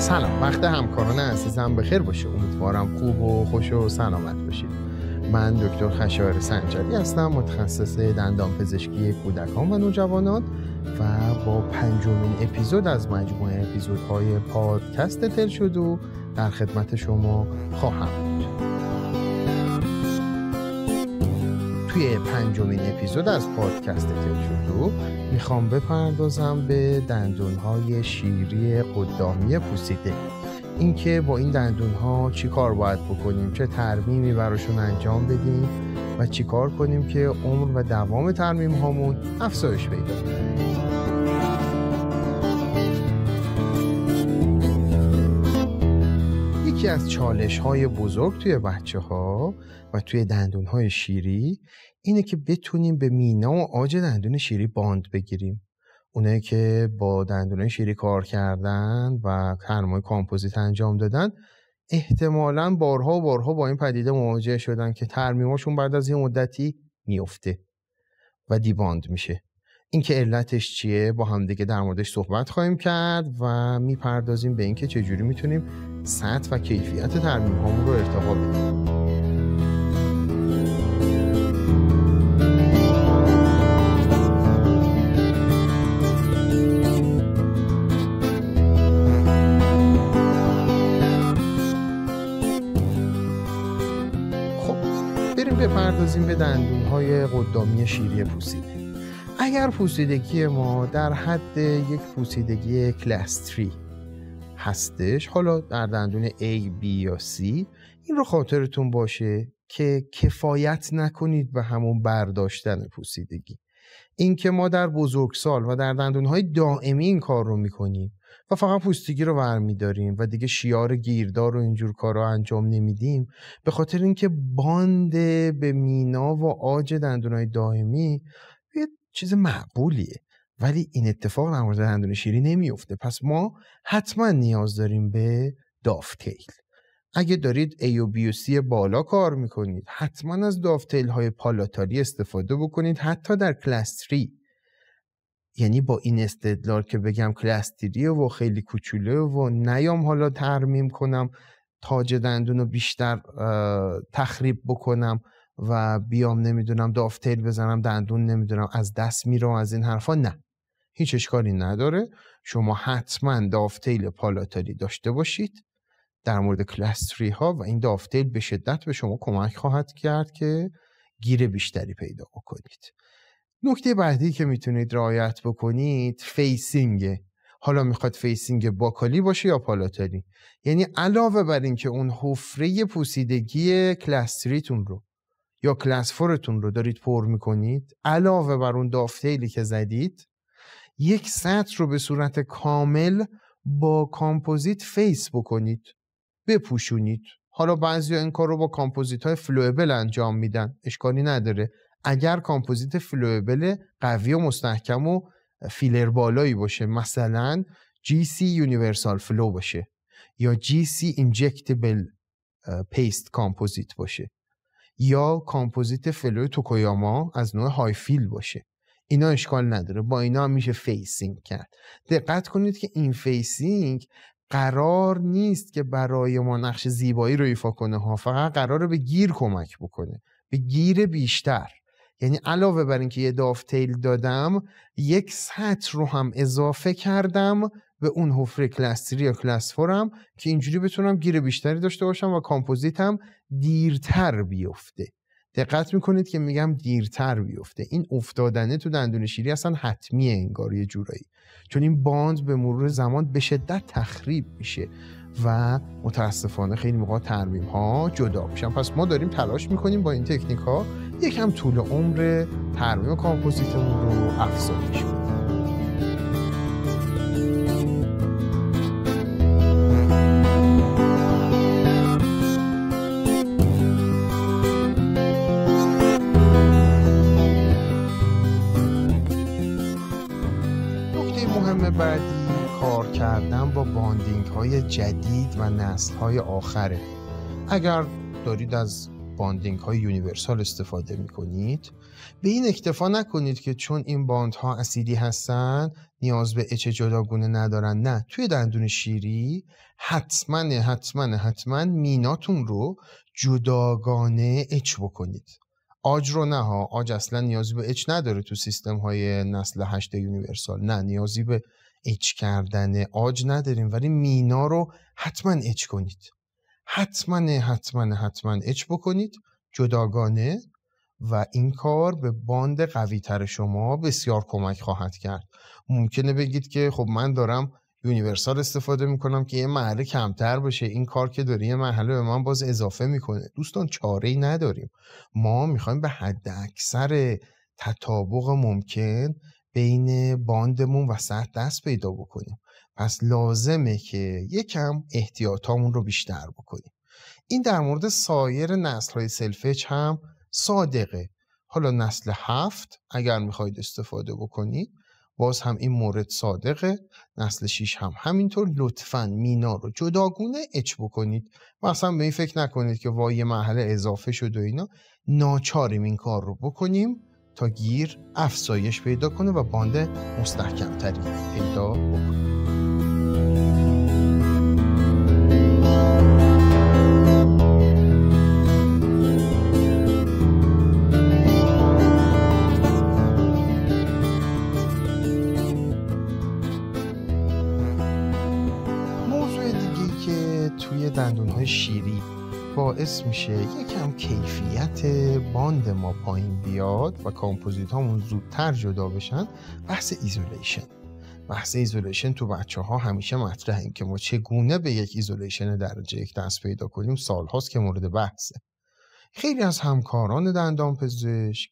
سلام، وقت همکاران عزیزم بخیر باشه. امیدوارم خوب و خوش و سلامت باشید. من دکتر خشایار سنجری هستم، متخصص دندان پزشکی کودکان و نوجوانان و با 5مین اپیزود از مجموعه اپیزودهای پادکست تلشدو در خدمت شما خواهم بود. توی 5مین اپیزود از پادکست تلشدو میخوام بپردازم به دندونهای شیری قدامی پوسیده. اینکه با این دندونها چی کار باید بکنیم، چه ترمیمی براشون انجام بدیم و چی کار کنیم که عمر و دوام ترمیم هامون افزایش پیدا کنه. یکی از چالش‌های بزرگ توی بچه‌ها و توی دندون‌های شیری اینه که بتونیم به مینا و عاج دندون شیری باند بگیریم. اونایی که با دندون‌های شیری کار کردن و ترمیم کامپوزیت انجام دادن احتمالاً بارها و بارها با این پدیده مواجه شدن که ترمیماشون بعد از یه مدتی میفته و دیباند میشه. این که علتش چیه با هم دیگه در موردش صحبت خواهیم کرد و میپردازیم به این که چجوری میتونیم سطح و کیفیت ترمیم هامون رو ارتقا بدیم. بپردازیم به دندون‌های قدامی شیری پوسیده. اگر پوسیدگی ما در حد یک پوسیدگی کلاس 3 هستش، حالا در دندون A، B یا C، این رو خاطرتون باشه که کفایت نکنید به همون برداشتن پوسیدگی. این که ما در بزرگسال و در دندون‌های دائمی این کار رو می‌کنیم و فقط پوستگی رو برمی‌داریم و دیگه شیار گیردار و اینجور کارا انجام نمیدیم، به خاطر اینکه باند به مینا و عاج دندون‌های دائمی یه چیز معقولیه، ولی این اتفاق در مورد دندون شیری نمیفته. پس ما حتما نیاز داریم به دافتیل. اگه دارید A و B و C بالا کار میکنید، حتما از دافتیل های پالاتالی استفاده بکنید، حتی در کلاس 3. یعنی با این استدلال که بگم کلاس 3 و خیلی کوچوله و نیام حالا ترمیم کنم تاج دندون رو بیشتر تخریب بکنم و بیام نمیدونم دافتیل بزنم دندون نمیدونم از دست میره از این حرفا، نه، هیچ اشکالی نداره. شما حتما دافتیل پالاتالی داشته باشید در مورد کلاس 3 ها و این دافتیل به شدت به شما کمک خواهد کرد که گیر بیشتری پیدا بکنید. نکته بعدی که میتونید رعایت بکنید فیسینگه. حالا میخواد فیسینگ باکالی باشه یا پالاتالی، یعنی علاوه بر این که اون حفره پوسیدگی کلاس 3 تون رو یا کلاس 4 تون رو دارید پر میکنید، علاوه بر اون دافتیلی که زدید، یک سطح رو به صورت کامل با کامپوزیت فیس بکنید، بپوشونید. حالا بعضیا این کار رو با کامپوزیت های فلوئبل انجام میدن، اشکالی نداره. اگر کامپوزیت فلوئبل قوی و مستحکم و فیلر بالایی باشه، مثلا GC Universal Flow باشه یا GC Injectable Paste کامپوزیت باشه یا کامپوزیت فلوی توکویاما از نوع های فیل باشه، اینا اشکال نداره، با اینا هم میشه فیسینگ کرد. دقت کنید که این فیسینگ قرار نیست که برای ما نقش زیبایی رو ایفا کنه ها، فقط قراره به گیر کمک بکنه، به گیر بیشتر. یعنی علاوه بر اینکه یه دافتیل دادم، یک سطح رو هم اضافه کردم به اون حفره کلاس 3 یا کلاس 4 هم که اینجوری بتونم گیر بیشتری داشته باشم و کامپوزیتم دیرتر بیفته. دقت میکنید که میگم دیرتر بیفته. این افتادنه تو دندون شیری اصلا حتمیه انگار یه جورایی، چون این باند به مرور زمان به شدت تخریب میشه و متاسفانه خیلی موقع ترمیم ها جدا میشن. پس ما داریم تلاش میکنیم با این تکنیک ها یکم طول عمر ترمیم کامپوزیتمون رو افزایش بدیم. بعدی کار کردن با باندینگ های جدید و نسل های آخره. اگر دارید از باندینگ های یونیورسال استفاده میکنید، به این اکتفا نکنید که چون این باندها اسیدی هستن نیاز به اچ جداگونه ندارن. نه، توی دندون شیری حتما میناتون رو جداگانه اچ بکنید. آج رو نه ها، آج اصلا نیازی به اچ نداره تو سیستم های نسل 8 یونیورسال. نه، نیازی به اچ کردن آج نداریم، ولی مینا رو حتما اچ کنید. حتما اچ بکنید جداگانه و این کار به باند قوی تر شما بسیار کمک خواهد کرد. ممکنه بگید که خب من دارم یونیورسال استفاده میکنم که یه مرحله کمتر باشه، این کار که داره یه مرحله به من باز اضافه میکنه. دوستان چاره‌ای نداریم، ما میخوایم به حد اکثر تطابق ممکن بین باندمون و سطح دست پیدا بکنیم. پس لازمه که یکم احتیاطامون رو بیشتر بکنیم. این در مورد سایر نسل‌های سلفچ هم صادقه. حالا نسل 7 اگر میخواید استفاده بکنید باز هم این مورد صادقه. نسل 6 هم همینطور. لطفاً مینا رو جداگونه اچ بکنید و اصلا به این فکر نکنید که وای یه مرحله اضافه شد و اینا. ناچاریم این کار رو بکنیم تا گیر افزایش پیدا کنه و باند مستحکمتری پیدا بکنه. توی دندون‌های شیری باعث میشه یکم کیفیت باند ما پایین بیاد و کامپوزیت هامون زودتر جدا بشن، بحث ایزولیشن. بحث ایزولیشن تو بچه‌ها همیشه مطرحه. این که ما چگونه به یک ایزولیشن درجه 1 دست پیدا کنیم سال‌هاست که مورد بحثه. خیلی از همکاران دندانپزشک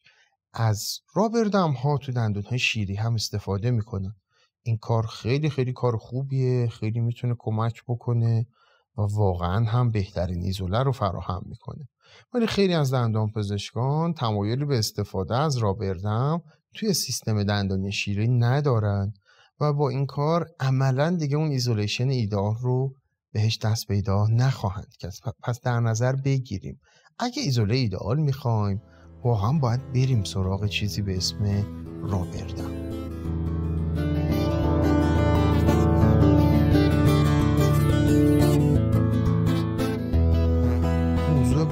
از رابردم ها تو دندون‌های شیری هم استفاده میکنن. این کار خیلی کار خوبیه، خیلی میتونه کمک بکنه و واقعا هم بهترین ایزوله رو فراهم میکنه. ولی خیلی از دندانپزشکان تمایلی به استفاده از رابردم توی سیستم دندانی شیری ندارن و با این کار عملا دیگه اون ایزولیشن ایدئال رو بهش دست پیدا نخواهند کرد. پس در نظر بگیریم اگه ایزوله ایدئال میخوایم واقعا باید بریم سراغ چیزی به اسم رابردم.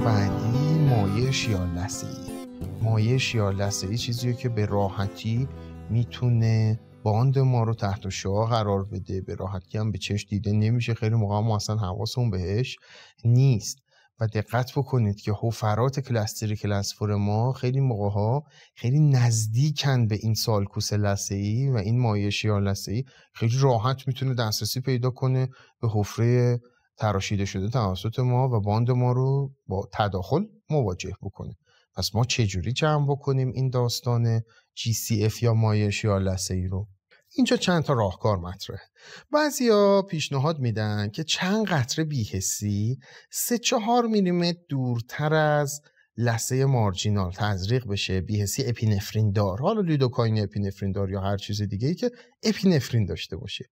بعدی مایع شیارلثه‌ای. مایع شیارلثه‌ای چیزیه که به راحتی میتونه باند ما رو تحت شعاع قرار بده. به راحتی هم به چشم دیده نمیشه، خیلی موقع ما اصلا حواسمون بهش نیست. و دقت بکنید که حفرات کلاس 3 کلاس 4 ما خیلی موقع‌ها خیلی نزدیکن به این سالکوس لثه‌ای و این مایع شیارلثه‌ای خیلی راحت میتونه دسترسی پیدا کنه به حفره تراشیده شده توسط ما و باند ما رو با تداخل مواجه بکنه. پس ما چجوری جمع بکنیم این داستان GCF یا مایع شیارلثه‌ای رو؟ اینجا چند تا راهکار مطرحه. بعضیا پیشنهاد میدن که چند قطره بی‌حسی 3-4 میلیمتر دورتر از لثه مارجینال تزریق بشه، بی‌حسی اپینفرین دار، حالا لیدوکاین اپینفرین دار یا هر چیز دیگه‌ای که اپینفرین داشته باشه،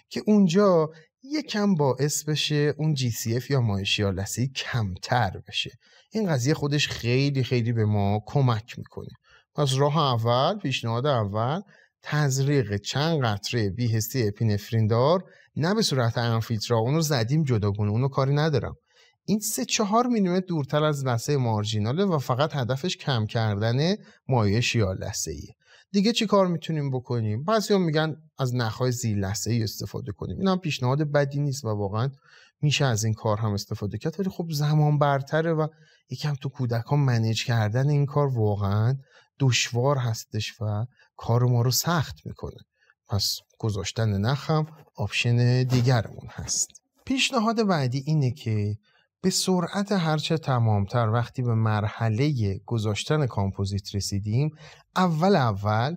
که اونجا یکم باعث بشه اون GCF یا مایع شیارلثه‌ای کمتر بشه. این قضیه خودش خیلی به ما کمک میکنه. پس راه اول، پیشنهاد اول، تزریق چند قطره بی‌حسی اپینفرین دار، نه به صورت انفیلترا، اونو زدیم جداگونه، اونو کاری ندارم. این 3-4 میلیمتر دورتر از لثه مارجیناله و فقط هدفش کم کردن مایع شیارلثه‌ای. دیگه چی کار میتونیم بکنیم؟ بعضیا میگن از نخای زیر لثه‌ای استفاده کنیم. این هم پیشنهاد بدی نیست و واقعا میشه از این کار هم استفاده کرد، ولی خب زمان برتره و یکم تو کودکان منیج کردن این کار واقعا دشوار هستش و کار ما رو سخت میکنه. پس گذاشتن نخ هم آپشن دیگرمون هست. پیشنهاد بعدی اینه که به سرعت هرچه تمامتر وقتی به مرحله گذاشتن کامپوزیت رسیدیم، اول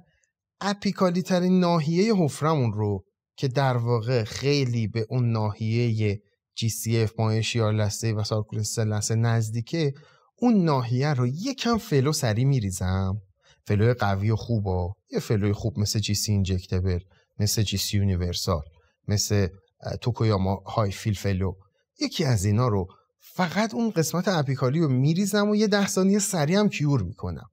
اپیکالی ترین ناحیه حفرمون رو که در واقع خیلی به اون ناحیه GCF مایع شیارلثه‌ای و سالکوس لثه نزدیکه، اون ناحیه رو یکم فلو سری میریزم. فلوی قوی و خوبا، یه فلوی خوب مثل GC اینجکتبل، مثل GC یونیورسال، مثل توکویاما های فیل فلو، یکی از اینا رو فقط اون قسمت اپیکالی رو میریزم و یه 10 ثانیه سریع هم کیور میکنم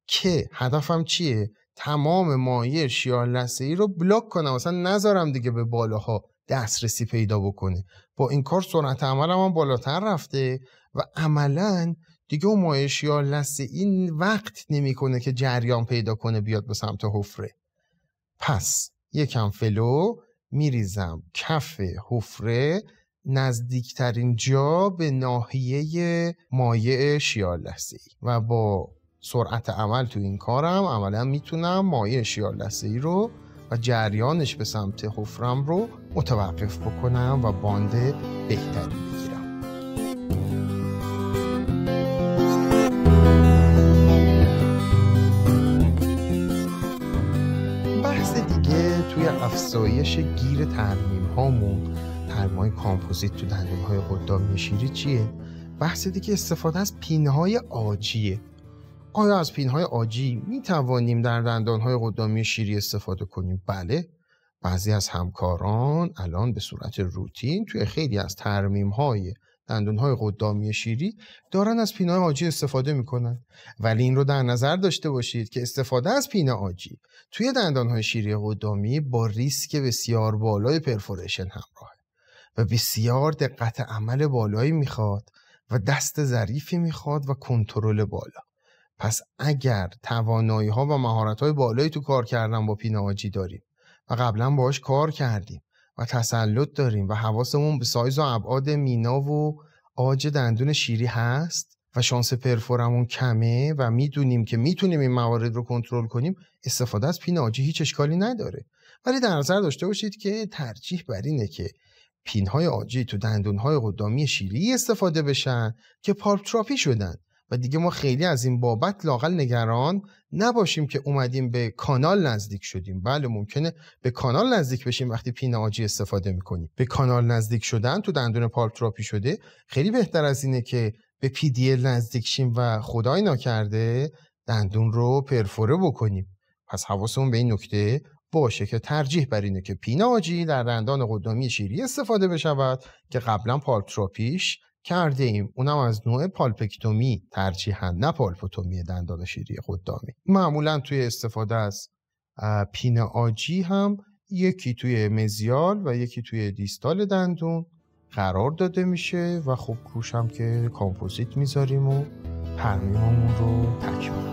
که هدفم چیه؟ تمام مایع شیار لثه‌ای رو بلاک کنم، مثلا نذارم دیگه به بالاها دسترسی پیدا بکنه. با این کار سرعت عملم هم بالاتر رفته و عملاً دیگه اون مایع شیار لثه‌ای وقت نمیکنه که جریان پیدا کنه بیاد به سمت حفره. پس یکم فلو میریزم کف حفره، نزدیکترین جا به ناحیه مایع شیار لثه‌ای و با سرعت عمل تو این کارم عملا میتونم مایع شیار لثه‌ای رو و جریانش به سمت حفرم رو متوقف بکنم و باند بهتری بگیرم. بحث دیگه توی افزایش گیر ترمیم هامون، ترمیم کامپوزیت تو دندون های قدامی شیری چیه؟ بحث دیگه استفاده از پینهای عاجیه. آیا از پینهای عاجی می توانیم در دندانهای قدامی شیری استفاده کنیم؟ بله. بعضی از همکاران الان به صورت روتین توی خیلی از ترمیم‌های دندانهای قدامی شیری دارن از پینهای عاجی استفاده میکنن. ولی این رو در نظر داشته باشید که استفاده از پینه عاجی توی دندانهای شیری قدامی با ریسک بسیار بالای پرفوریشن همراهه و بسیار دقت عمل بالایی میخواد و دست ظریفی میخواد و کنترل بالا. پس اگر توانایی ها و مهارت های بالایی تو کار کردن با پینه عاجی داریم و قبلا باهاش کار کردیم و تسلط داریم و حواسمون به سایز و ابعاد مینا و عاج دندون شیری هست و شانس پرفورمون کمه و میدونیم که میتونیم این موارد رو کنترل کنیم، استفاده از پینه عاجی هیچ اشکالی نداره. ولی در نظر داشته باشید که ترجیح بر اینه که پینهای عاجی تو دندونهای قدامی شیری استفاده بشن که پالپ تراپی شدن و دیگه ما خیلی از این بابت لااقل نگران نباشیم که اومدیم به کانال نزدیک شدیم. بله ممکنه به کانال نزدیک بشیم وقتی پینه عاجی استفاده میکنیم. به کانال نزدیک شدن تو دندون پالپ تراپی شده خیلی بهتر از اینه که به پی دی ال نزدیک شیم و خدای ناکرده دندون رو پرفوره بکنیم. پس حواسمون به این نکته باشه که ترجیح بر اینه که پینه عاجی در دندان قدامی شیری استفاده بشود که قبلا پالپ تراپیش کرده ایم، اونم از نوع پالپکتومی ترجیحاً، نه پالپوتومی دندان شیری قدامی. معمولاً توی استفاده از پینه عاجی هم یکی توی مزیال و یکی توی دیستال دندون قرار داده میشه و خب روش هم که کامپوزیت میذاریم و ترمیممون رو تکمیل.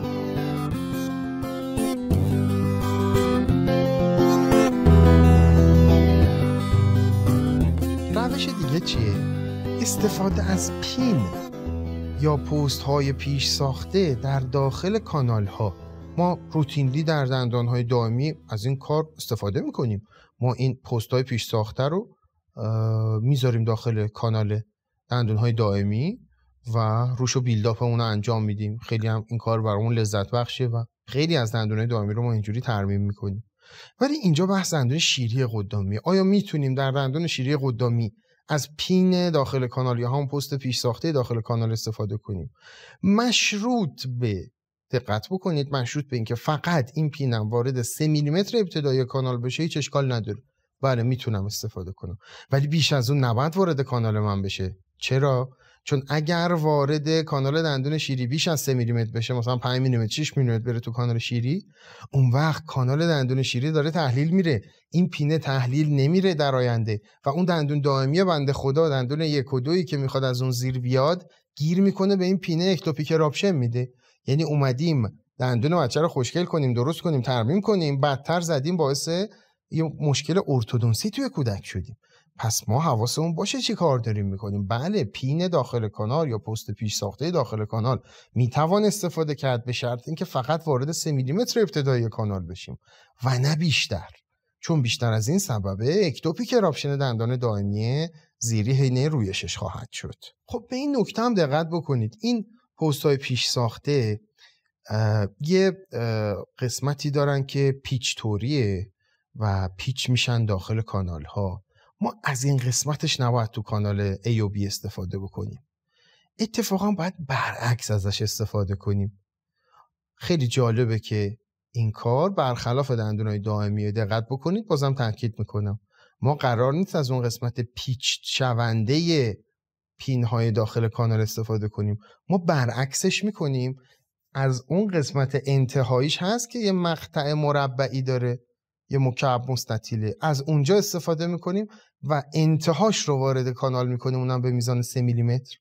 روش دیگه چیه؟ استفاده از پین یا پست های پیش ساخته در داخل کانال ها. ما روتینلی در دندان های دائمی از این کار استفاده میکنیم. ما این پست های پیش ساخته رو میذاریم داخل کانال دندان های دائمی و روشو بیلداپ اون رو انجام میدیم. خیلی هم این کار برامون لذت بخشه و خیلی از دندان های دائمی رو ما اینجوری ترمیم میکنیم. ولی اینجا بحث دندان شیری قدامی. آیا میتونیم در دندان شیری قدامی از پین داخل کانال یا هم پست پیش ساخته داخل کانال استفاده کنیم؟ مشروط به، دقت بکنید، مشروط به اینکه فقط این پینم وارد 3 میلیمتر ابتدای کانال بشه هیچ اشکال نداره. بله میتونم استفاده کنم، ولی بیش از اون نباید وارد کانال من بشه. چرا؟ چون اگر وارد کانال دندون شیری بیش از 3 میلیمتر بشه، مثلا 5 میلیمتر 6 میلیمتر بره تو کانال شیری، اون وقت کانال دندون شیری داره تحلیل میره، این پینه تحلیل نمیره در آینده و اون دندون دائمی بنده خدا، دندون 1 و 2 که میخواد از اون زیر بیاد، گیر میکنه به این پینه، اکتوپیک راپشن میده. یعنی اومدیم دندون بچه رو خوشگل کنیم، درست کنیم، ترمیم کنیم، بدتر زدیم، باعث یه مشکل ارتودنسی توی کودک شدیم. پس ما حواسمون باشه چی کار داریم میکنیم. بله پین داخل کانال یا پست پیش ساخته داخل کانال میتوان استفاده کرد به شرط اینکه فقط وارد 3 میلیمتر ابتدای کانال بشیم و نه بیشتر، چون بیشتر از این سببه اکتوپیک راپشن دندان دائمی زیری حینه رویشش خواهد شد. خب به این نکته هم دقت بکنید. این پست های پیش ساخته یه قسمتی دارن که پیچ توریه و پیچ میشن داخل کانال ها. ما از این قسمتش نباید تو کانال A و B استفاده بکنیم. اتفاقا باید برعکس ازش استفاده کنیم. خیلی جالبه که این کار برخلاف دندونای دائمی. دقت بکنید، بازم تاکید میکنم، ما قرار نیست از اون قسمت پیچ شونده پین‌های داخل کانال استفاده کنیم. ما برعکسش میکنیم، از اون قسمت انتهاییش هست که یه مقطع مربعی داره، یه مکعب مستطیله، از اونجا استفاده میکنیم و انتهاش رو وارد کانال میکنیم، اونم به میزان 3 میلیمتر.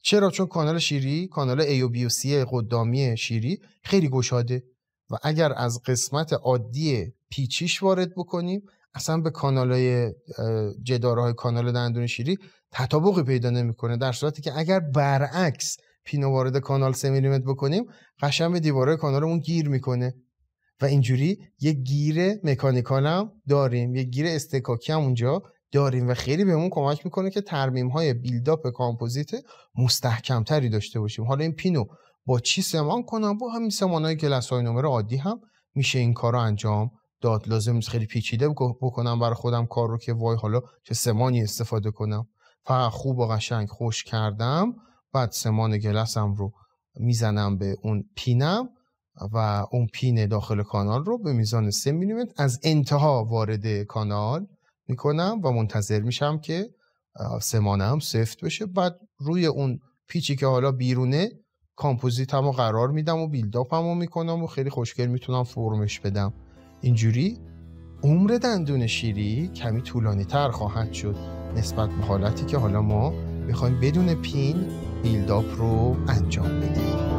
چرا؟ چون کانال شیری، کانال A و B و C قدامی شیری خیلی گشاده و اگر از قسمت عادی پیچیش وارد بکنیم اصلا به کانالای جدارهای کانال دندون شیری تطابقی پیدا نمیکنه، در صورتی که اگر برعکس پینو وارد کانال 3 میلیمتر بکنیم قشنگ به دیواره کانالمون گیر میکنه و اینجوری یک گیر مکانیکال هم داریم، یک گیر استکاکی هم اونجا داریم و خیلی بهمون کمک میکنه که ترمیم‌های بیلداپ کامپوزیت مستحکم‌تری داشته باشیم. حالا این پینو با چی سمان کنم؟ با همین سمان‌های گلس‌های نمره عادی هم میشه این کارو انجام داد. لازم نیست خیلی پیچیده بکنم برای خودم کار رو که وای حالا چه سمانی استفاده کنم. فقط خوب و قشنگ خشک کردم، بعد سمان گلسم رو میزنم به اون پینم و اون پین داخل کانال رو به میزان 3 میلیمتر از انتها وارد کانال میکنم و منتظر میشم که سمانم سفت بشه. بعد روی اون پیچی که حالا بیرونه کامپوزیتم رو قرار میدم و بیلداپم رو میکنم و خیلی خوشگل میتونم فرمش بدم. اینجوری عمر دندون شیری کمی طولانی تر خواهد شد نسبت به حالتی که حالا ما بخوایم بدون پین بیلداپ رو انجام بدیم.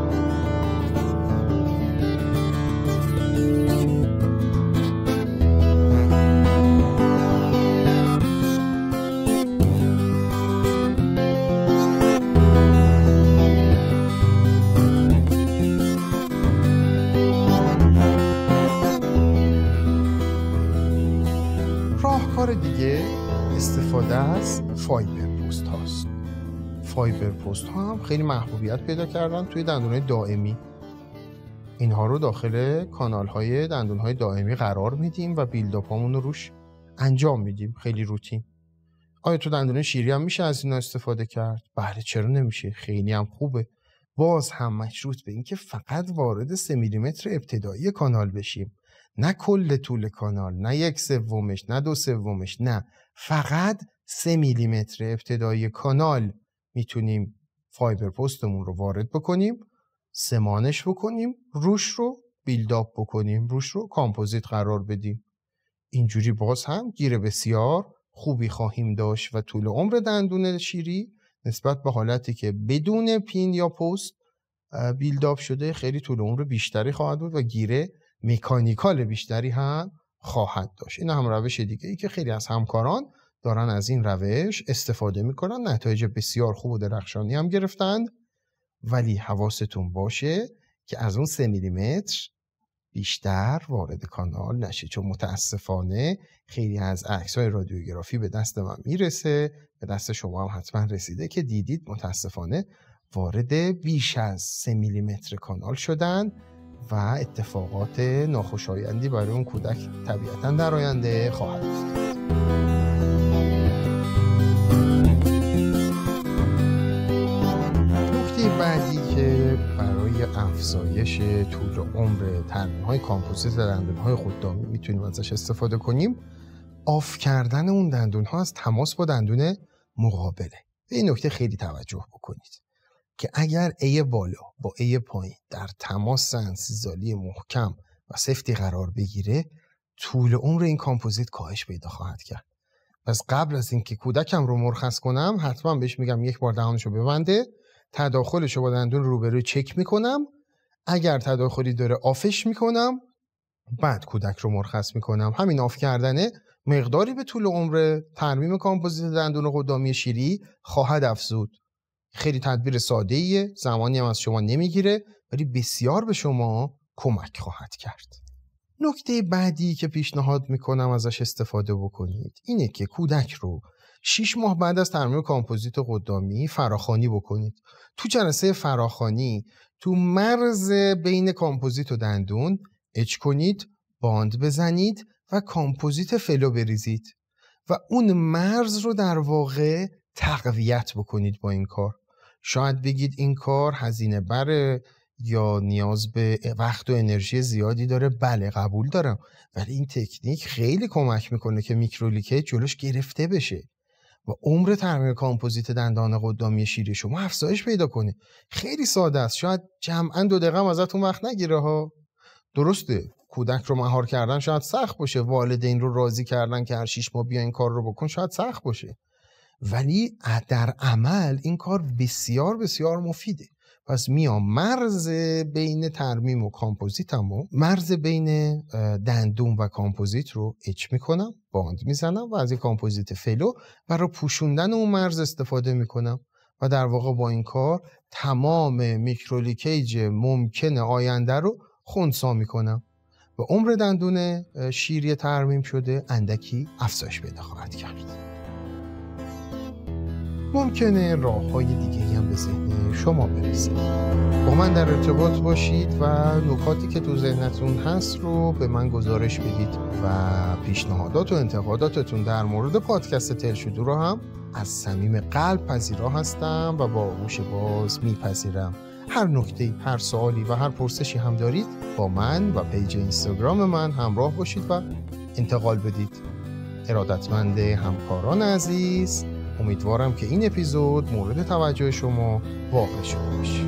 راهکار دیگه استفاده از فایبر پست هاست. فایبر پست ها هم خیلی محبوبیت پیدا کردن توی دندونهای دائمی. اینها رو داخل کانال های دندون های دائمی قرار میدیم و بیلداپ هامون رو روش انجام میدیم، خیلی روتین. آیا تو دندون شیری هم میشه از اینا استفاده کرد؟ بله، چرا نمیشه؟ خیلی هم خوبه. باز هم مشروط به این که فقط وارد 3 میلیمتر ابتدایی کانال بشیم، نه کل طول کانال، نه 1/3، نه 2/3، نه، فقط 3 میلیمتر ابتدایی کانال میتونیم فایبر پستمون رو وارد بکنیم، سمانش بکنیم، روش رو بیلداپ بکنیم، روش رو کامپوزیت قرار بدیم. اینجوری باز هم گیر بسیار خوبی خواهیم داشت و طول عمر دندون شیری نسبت به حالتی که بدون پین یا پست بیلداپ شده خیلی طول عمر بیشتری خواهد بود و گیره مکانیکال بیشتری هم خواهد داشت. این هم روش دیگه ای که خیلی از همکاران دارن از این روش استفاده میکنن، نتایج بسیار خوب و درخشانی هم گرفتند. ولی حواستون باشه که از اون 3 میلیمتر بیشتر وارد کانال نشه، چون متاسفانه خیلی از عکس‌های رادیوگرافی به دست من میرسه، به دست شما هم حتما رسیده که دیدید متاسفانه وارد بیش از 3 میلیمتر کانال شدن و اتفاقات ناخوشایندی برای اون کودک طبیعتاً در آینده خواهد افتاد. نکته بعدی که برای افزایش طول عمر ترمیم‌های کامپوزیت دندون‌های قدامی میتونیم ازش استفاده کنیم، آف کردن اون دندون‌ها از تماس با دندون مقابله. به این نکته خیلی توجه بکنید که اگر A بالا با A پایین در تماس انسیزالی محکم و سفتی قرار بگیره، طول عمر این کامپوزیت کاهش پیدا خواهد کرد. پس قبل از اینکه کودکم رو مرخص کنم حتما بهش میگم یک بار دهانشو ببنده، تداخلشو با دندون روبروی چک میکنم، اگر تداخلی داره آفش میکنم، بعد کودک رو مرخص میکنم. همین آف کردنه مقداری به طول عمر ترمیم کامپوزیت دندون قدامی شیری خواهد افزود. خیلی تدبیر ساده ایه، زمانی هم از شما نمیگیره، ولی بسیار به شما کمک خواهد کرد. نکته بعدی که پیشنهاد میکنم ازش استفاده بکنید اینه که کودک رو 6 ماه بعد از ترمیم کامپوزیت قدامی فراخوانی بکنید. تو جلسه فراخوانی تو مرز بین کامپوزیت و دندون اچ کنید، باند بزنید و کامپوزیت فلو بریزید و اون مرز رو در واقع تقویت بکنید با این کار. شاید بگید این کار هزینه بره یا نیاز به وقت و انرژی زیادی داره. بله، قبول دارم، ولی این تکنیک خیلی کمک میکنه که میکرولیکیت جلوش گرفته بشه و عمر ترمیم کامپوزیت دندان قدامی شیری شما افزایش پیدا کنه. خیلی ساده است، شاید جمعاً 2 دقیقه ازتون وقت نگیره ها. درسته کودک رو مهار کردن شاید سخت باشه، والدین رو راضی کردن که هر 6 ماه بیا این کار رو بکن شاید سخت باشه، ولی در عمل این کار بسیار بسیار مفیده. پس میام مرز بین ترمیم و کامپوزیتمو، مرز بین دندون و کامپوزیت رو اچ میکنم، باند میزنم و از این کامپوزیت فلو برای پوشوندن اون مرز استفاده میکنم و در واقع با این کار تمام میکرولیکیج ممکن آینده رو خنثی میکنم و عمر دندون شیری ترمیم شده اندکی افزایش پیدا خواهد کرد. ممکنه راه‌های دیگه‌ای هم به ذهن شما برسه. با من در ارتباط باشید و نکاتی که تو ذهنتون هست رو به من گزارش بدید و پیشنهادات و انتقاداتتون در مورد پادکست تلشدو رو هم از صمیم قلب پذیرا هستم و با گوش باز میپذیرم. هر نکته، هر سوالی و هر پرسشی هم دارید با من و پیج اینستاگرام من همراه باشید و انتقال بدید. ارادتمند همکاران عزیز، امیدوارم که این اپیزود مورد توجه شما واقع شده باشه.